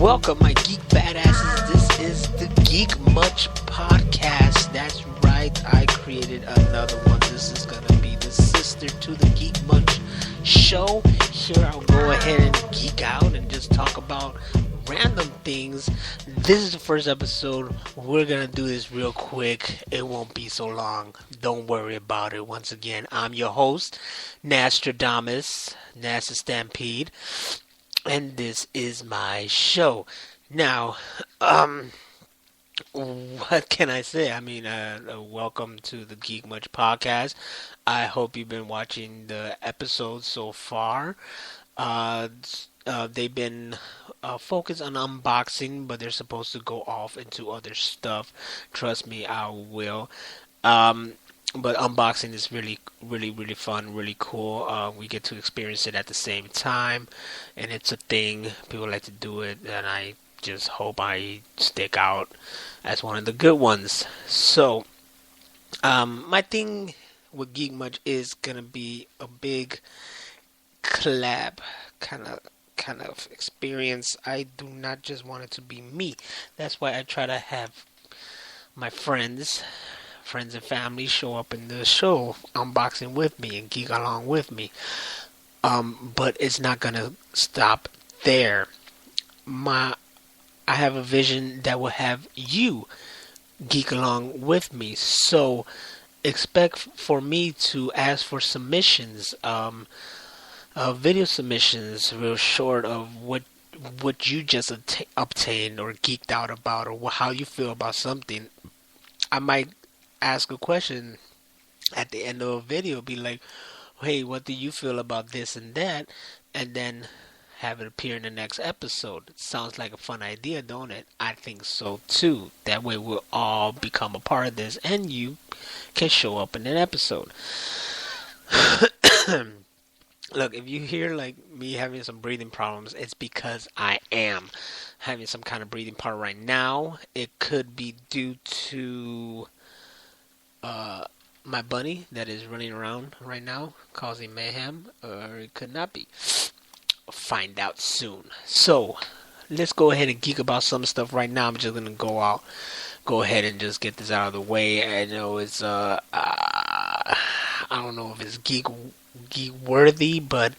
Welcome, my geek badasses. This is the Geek Much podcast. That's right, I created another one. This is gonna be the sister to the Geek Much show. Here I'll go ahead and geek out and just talk about random things. This is the first episode. We're gonna do this real quick. It won't be so long. Don't worry about it. Once again, I'm your host, Nastradamus, NASA Stampede. And this is my show. Now, what can I say? I mean, welcome to the Geek Much podcast. I hope you've been watching the episodes so far. They've been focused on unboxing, but they're supposed to go off into other stuff. Trust me, I will. But unboxing is really fun, really cool. We get to experience it at the same time, and it's a thing. People like to do it, and I just hope I stick out as one of the good ones. So, my thing with Geek Much is gonna be a big collab kind of experience. I do not just want it to be me. That's why I try to have my friends and family show up in the show unboxing with me and geek along with me. But it's not gonna stop there. I have a vision that will have you geek along with me. So expect for me to ask for submissions, video submissions, real short of what you just obtained or geeked out about, or how you feel about something. I might ask a question at the end of a video, be like, hey, what do you feel about this and that, and then have it appear in the next episode. It sounds like a fun idea, don't it? I think so too. That way we'll all become a part of this and you can show up in an episode. Look, if you hear like me having some breathing problems, it's because I am having some kind of breathing problem right now. It could be due to my bunny that is running around right now causing mayhem, or it could not be. Find out soon. So let's go ahead and geek about some stuff right now. I'm just gonna go ahead and just get this out of the way. I know it's I don't know if it's geek worthy, but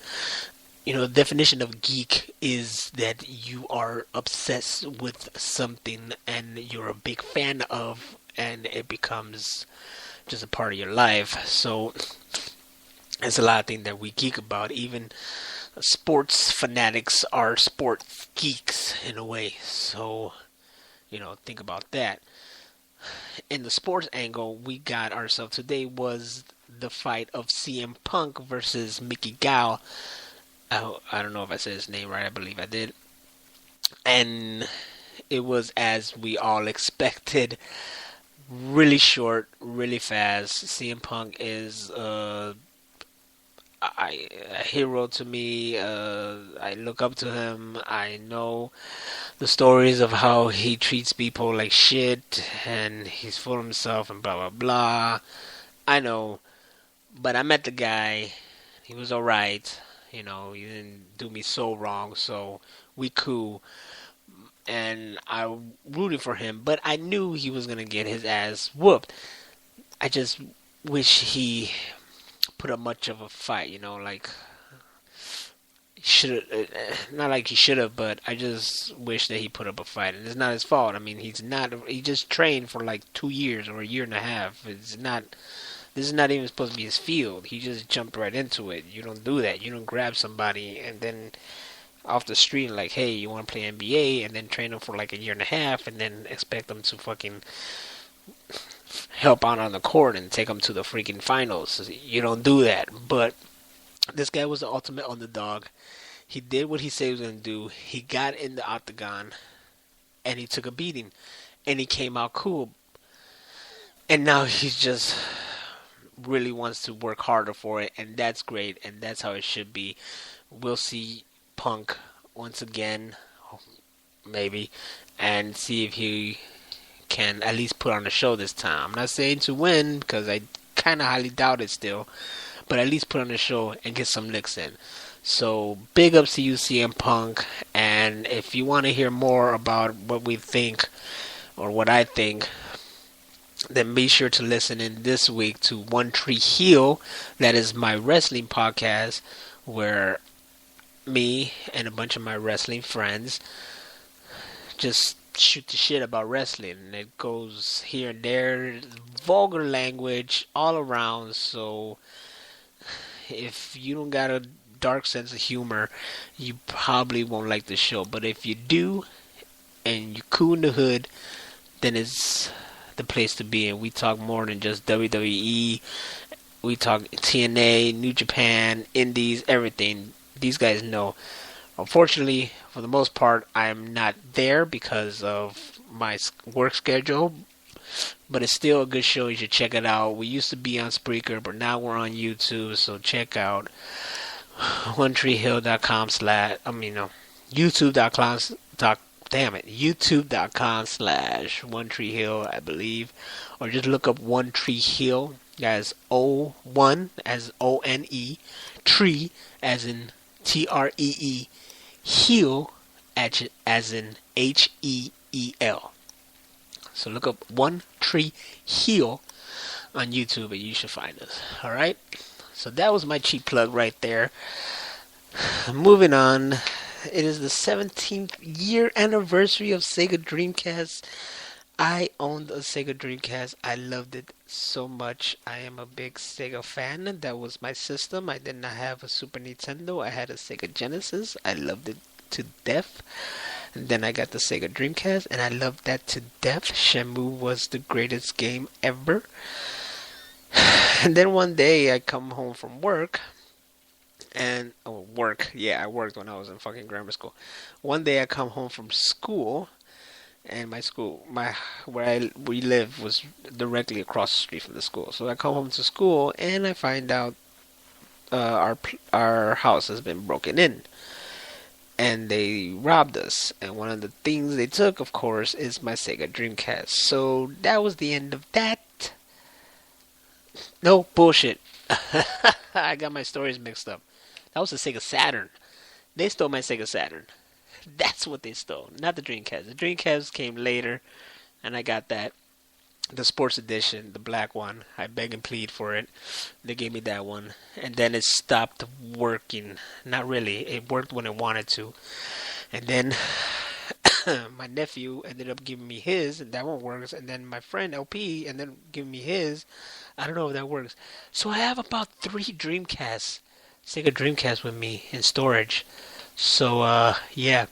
you know, the definition of geek is that you are obsessed with something and you're a big fan of, and it becomes just a part of your life. So there's a lot of things that we geek about. Even sports fanatics are sports geeks in a way. So, you know, think about that. In the sports angle, we got ourselves today was the fight of CM Punk versus Mickey Gall. I don't know if I said his name right. I believe I did. And it was as we all expected. Really short, really fast. CM Punk is a hero to me. I look up to him. I know the stories of how he treats people like shit and he's full of himself and blah blah blah. I know, but I met the guy. He was alright. You know, he didn't do me so wrong, so we cool. And I rooted for him, but I knew he was going to get his ass whooped. I just wish he put up much of a fight, you know, like, not like he should have, but I just wish that he put up a fight, and it's not his fault. I mean, he just trained for like 2 years or a year and a half. This is not even supposed to be his field. He just jumped right into it. You don't do that. You don't grab somebody and then off the street like, hey, you want to play NBA, and then train them for like a year and a half and then expect them to fucking help out on the court and take them to the freaking finals. You don't do that. But this guy was the ultimate underdog. He did what he said he was going to do. He got in the octagon and he took a beating and he came out cool. And now he's just really wants to work harder for it, and that's great, and that's how it should be. We'll see Punk once again, maybe, and see if he can at least put on a show this time. I'm not saying to win, because I kind of highly doubt it still, but at least put on a show and get some licks in. So big ups to you, CM Punk. And if you want to hear more about what we think or what I think, then be sure to listen in this week to One Tree Hill. That is my wrestling podcast where me and a bunch of my wrestling friends just shoot the shit about wrestling. And it goes here and there, vulgar language all around. So if you don't got a dark sense of humor, you probably won't like the show. But if you do, and you cool in the hood, then it's the place to be. And we talk more than just WWE. We talk TNA, New Japan, Indies, everything. These guys know. Unfortunately, for the most part, I'm not there because of my work schedule. But it's still a good show. You should check it out. We used to be on Spreaker, but now we're on YouTube. So check out OneTreeHill.com YouTube.com/OneTreeHill, I believe. Or just look up One Tree Hill. That's O1 as ONE, tree as in TREE, hill as in HEEL. So look up One Tree Hill on YouTube and you should find us. Alright? So that was my cheap plug right there. Moving on. It is the 17th year anniversary of Sega Dreamcast. I owned a Sega Dreamcast. I loved it so much. I am a big Sega fan. That was my system. I did not have a Super Nintendo. I had a Sega Genesis. I loved it to death. And then I got the Sega Dreamcast, and I loved that to death. Shenmue was the greatest game ever. And then one day I come home from work, and I worked when I was in fucking grammar school. One day I come home from school, and where we live was directly across the street from the school. So I come home to school, and I find out our house has been broken in. And they robbed us. And one of the things they took, of course, is my Sega Dreamcast. So that was the end of that. No, bullshit. I got my stories mixed up. That was the Sega Saturn. They stole my Sega Saturn. That's what they stole, not the Dreamcast. The Dreamcast came later, and I got that. The Sports Edition, the black one. I beg and plead for it. They gave me that one. And then it stopped working. Not really. It worked when it wanted to. And then my nephew ended up giving me his, and that one works. And then my friend LP ended up giving me his. I don't know if that works. So I have about 3 Dreamcasts, Sega Dreamcast with me in storage. So, yeah.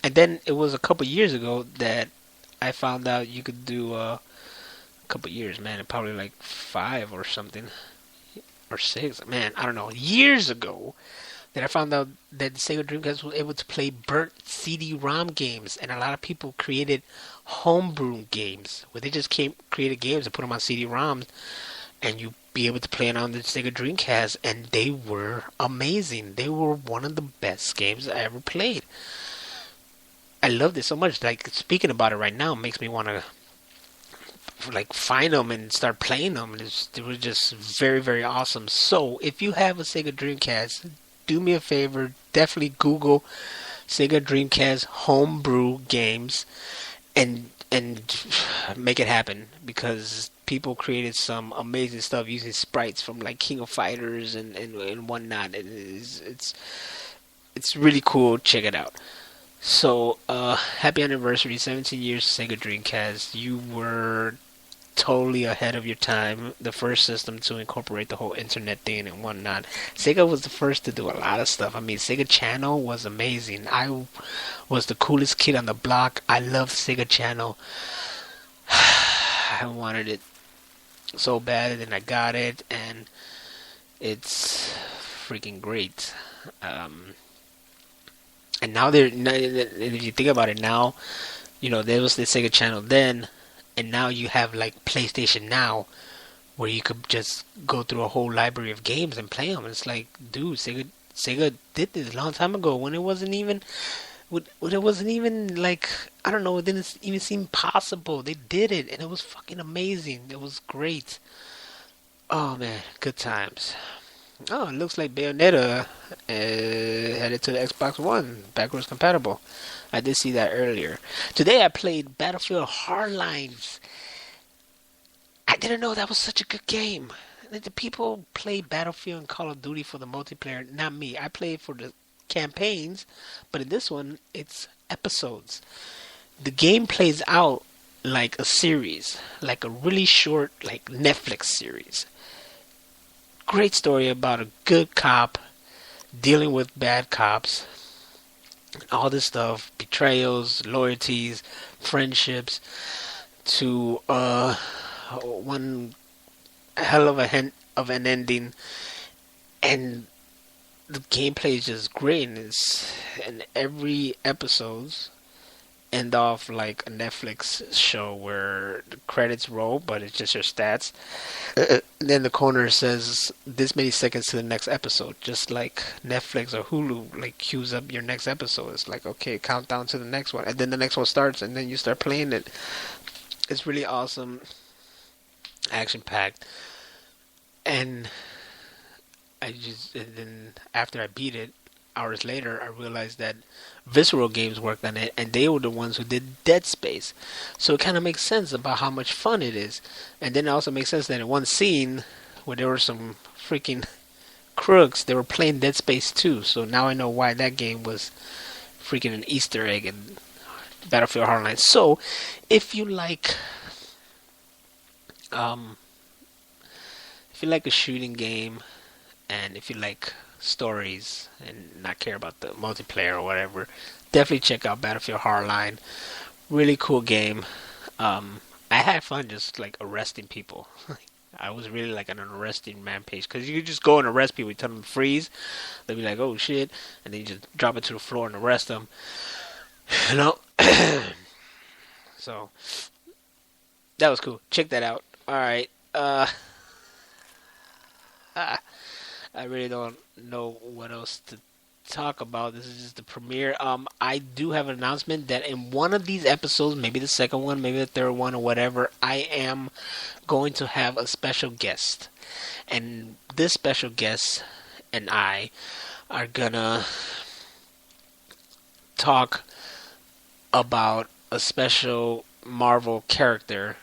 And then it was a couple years ago that I found out you could do... couple years, man, probably like 5 or something, or 6, man, I don't know, years ago, that I found out that the Sega Dreamcast was able to play burnt CD-ROM games, and a lot of people created homebrew games, where they just created games and put them on CD-ROMs, and you be able to play it on the Sega Dreamcast, and they were amazing. They were one of the best games I ever played. I loved it so much, like, speaking about it right now makes me want to find them and start playing them. It was just very, very awesome. So if you have a Sega Dreamcast, do me a favor, definitely Google Sega Dreamcast homebrew games and make it happen, because people created some amazing stuff using sprites from like King of Fighters and whatnot. It's really cool. Check it out. So happy anniversary, 17 years Sega Dreamcast. You were totally ahead of your time. The first system to incorporate the whole internet thing and whatnot. Sega was the first to do a lot of stuff. I mean, Sega Channel was amazing. I was the coolest kid on the block. I loved Sega Channel. I wanted it so bad, and I got it, and it's freaking great. And now if you think about it now, there was the Sega Channel then, and now you have like PlayStation Now, where you could just go through a whole library of games and play them. It's like, dude, Sega did this a long time ago when it wasn't even like, I don't know, it didn't even seem possible. They did it, and it was fucking amazing. It was great. Oh man, good times. Oh, it looks like Bayonetta headed to the Xbox One, backwards compatible. I did see that earlier. Today I played Battlefield Hardline. I didn't know that was such a good game. The people play Battlefield and Call of Duty for the multiplayer, not me. I play it for the campaigns, but in this one, it's episodes. The game plays out like a series, like a really short, like Netflix series. Great story about a good cop dealing with bad cops, all this stuff, betrayals, loyalties, friendships, to one hell of a of an ending, and the gameplay is just great. And every episodes end off like a Netflix show where the credits roll, but it's just your stats. Then the corner says this many seconds to the next episode, just like Netflix or Hulu like queues up your next episode. It's like, okay, countdown to the next one, and then the next one starts, and then you start playing it. It's really awesome, action packed, and and then after I beat it, hours later, I realized that Visceral Games worked on it, and they were the ones who did Dead Space. So it kind of makes sense about how much fun it is. And then it also makes sense that in one scene where there were some freaking crooks, they were playing Dead Space 2. So now I know why that game was freaking an Easter egg in Battlefield Hardline. So if you like, um, if you like a shooting game, and if you like stories and not care about the multiplayer or whatever, definitely check out Battlefield Hardline. Really cool game. I had fun just like arresting people. I was really like on an arresting rampage because you could just go and arrest people. You tell them to freeze, they'll be like, "Oh shit," and then you just drop it to the floor and arrest them. You know. So that was cool. Check that out. All right. I really don't know what else to talk about. This is just the premiere. I do have an announcement that in one of these episodes, maybe the second one, maybe the third one, or whatever, I am going to have a special guest. And this special guest and I are gonna talk about a special Marvel character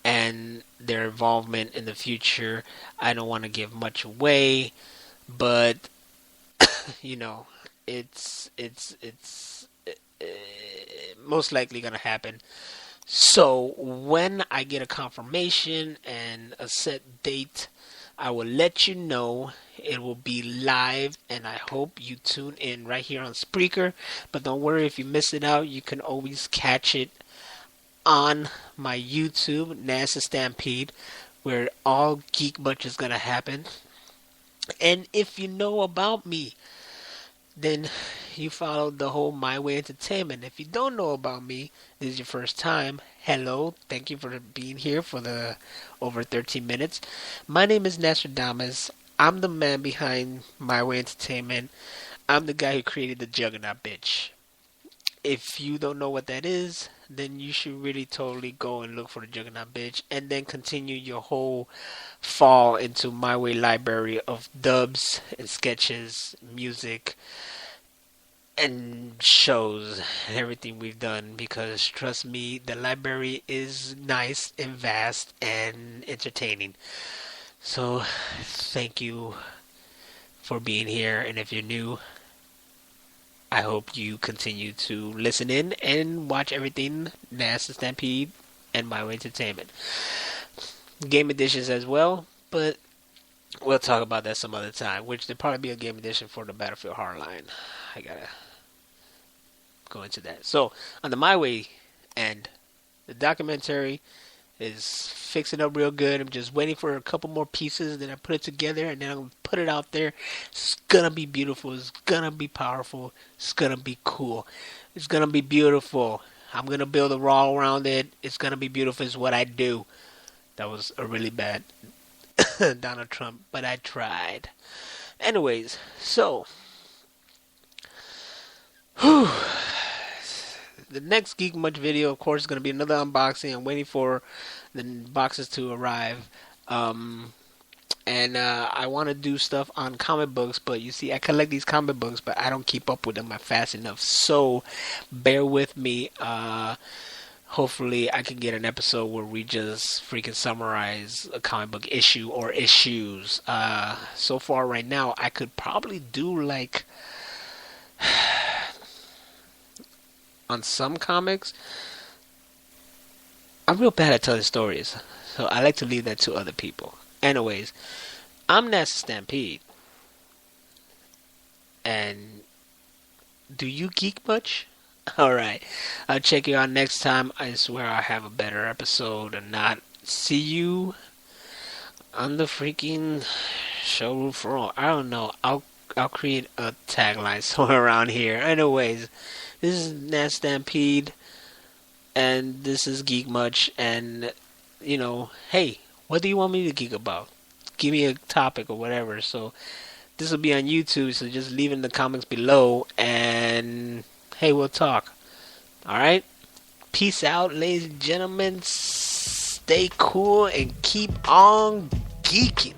and their involvement in the future. I don't want to give much away, but you know, it's most likely gonna happen. So when I get a confirmation and a set date, I will let you know. It will be live, and I hope you tune in right here on Spreaker. But don't worry if you miss it out; you can always catch it on my YouTube, NASA Stampede, where all Geek Much is gonna happen. And if you know about me, then you followed the whole My Way Entertainment. If you don't know about me, this is your first time. Hello, thank you for being here for the over 13 minutes. My name is Nostradamus. I'm the man behind My Way Entertainment. I'm the guy who created the Juggernaut bitch. If you don't know what that is, then you should really totally go and look for the Juggernaut bitch, and then continue your whole fall into My Way library of dubs and sketches, music, and shows, and everything we've done, because trust me, the library is nice and vast and entertaining. So thank you for being here, and if you're new, I hope you continue to listen in and watch everything NASA Stampede and My Way Entertainment. Game editions as well, but we'll talk about that some other time, which there'll probably be a game edition for the Battlefield Hardline. I gotta go into that. So, on the My Way end, the documentary is fixing up real good. I'm just waiting for a couple more pieces, then I put it together, and then I'll put it out there. It's gonna be beautiful. It's gonna be powerful. It's gonna be cool. It's gonna be beautiful. I'm gonna build a wall around it. It's gonna be beautiful. It's what I do. That was a really bad Donald Trump, but I tried. Anyways, so the next Geek Much video, of course, is going to be another unboxing. I'm waiting for the boxes to arrive. And And I want to do stuff on comic books, but you see, I collect these comic books, but I don't keep up with them fast enough. So bear with me. Hopefully, I can get an episode where we just freaking summarize a comic book issue or issues. So far, right now, I could probably do like on some comics. I'm real bad at telling stories, so I like to leave that to other people. Anyways, I'm NASA Stampede, and do you geek much? Alright, I'll check you out next time. I swear I'll have a better episode or not. See you on the freaking show for all. I don't know. I'll create a tagline somewhere around here. Anyways, this is Nat Stampede, and this is Geek Much, and hey, what do you want me to geek about? Give me a topic or whatever. So this will be on YouTube, so just leave in the comments below, and hey, we'll talk. Alright? Peace out, ladies and gentlemen. Stay cool and keep on geeking.